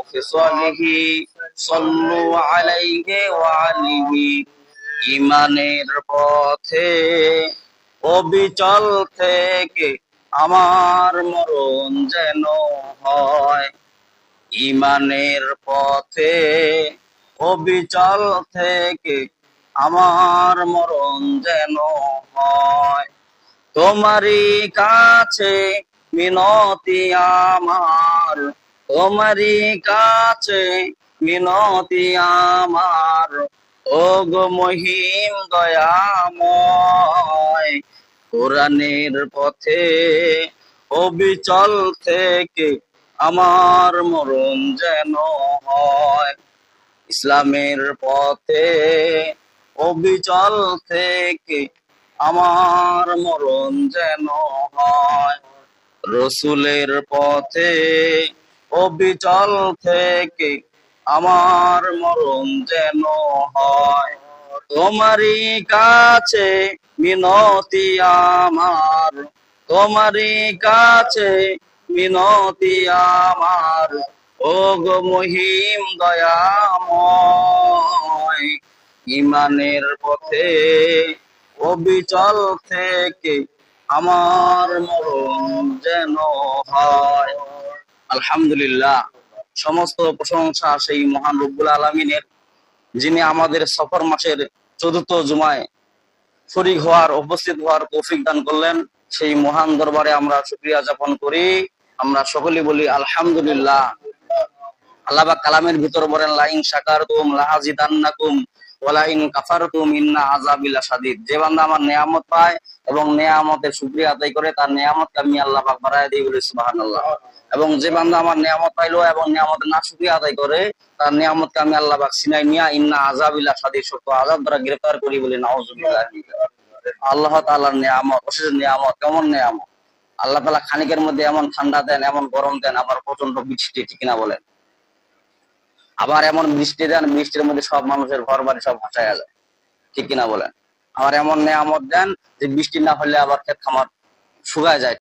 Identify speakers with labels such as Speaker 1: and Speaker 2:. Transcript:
Speaker 1: ফিসলিহি সাল্লু আলাইহি ওয়া আলিহি। ঈমানের পথে অবিচল থেকে আমার মরণ যেন হয়। ঈমানের পথে অবিচল থেকে আমার মরণ যেন হয়। তোমারই কাছে মিনতি আমার, তোমারই কাছে মিনতি আমার, ওগো মহিম দয়াময়। কোরআনের পথে অবিচল থেকে আমার মরণ যেন হয়। ইসলামের পথে অবিচল থেকে আমার মরণ যেন হয়। রসুলের পথে অবিচল থেকে আমার মরণ যেন হয়। তোমারই কাছে মিনতি আমার, তোমারই কাছে মিনতি আমার, ওগো মহিম দয়াময়। ঈমানের পথে অবিচল থেকে আমার মরণ যেন হয়। আলহামদুলিল্লাহ, সমস্ত প্রশংসা সেই মহান রব্বুল আলামিনের, যিনি আমাদের সফর মাসের চতুর্থ জুমায় শরীক হওয়ার, উপস্থিত হওয়ার তৌফিক দান করলেন। সেই মহান দরবারে আমরা শুকরিয়া জ্ঞাপন করি। আমরা সকলে বলি আলহামদুলিল্লাহ। আল্লাহ পাক কালামের ভিতর বলেন, লাইন শাকারতুম লাআযিদান্নাকুম ওয়া লাইন কাফারতুম ইন্না আযাবি লাশাদীদ। যে বান্দা আমার নিয়ামত পায় এবং নিয়ামতের শুকরিয়া আদায় করে, তার নিয়ামতকে আমি আল্লাহ পাক বাড়ায় দেই, বলি সুবহানাল্লাহ। এবং যে বান্দা আমার নিয়ামত পাইলো এবং নিয়ামতের না শুকরিয়া আদায় করে, তার নিয়ামতকে আমি আল্লাহ পাক ছিনাই নিয়া ইন্না আযাবি লাশাদীদ, সত্য আযাব দ্বারা গ্রেফতার করি, বলি নাউযুবিল্লাহ। আল্লাহ তাআলার নিয়ামত, অশেষ নিয়ামত। কেমন নিয়ামত! আল্লাহ তাআলা খানিকের মধ্যে এমন ঠান্ডা দেন, এমন গরম দেন, আবার প্রচন্ড বৃষ্টি, ঠিক না বলেন? আবার এমন বৃষ্টি দেন, বৃষ্টির মধ্যে সব মানুষের ঘর বাড়ি সব ভাসায় যায়, ঠিক কিনা বলেন? আবার এমন নিয়ামত দেন যে বৃষ্টি না হলে আবার ক্ষেত খামার শুকায় যায়।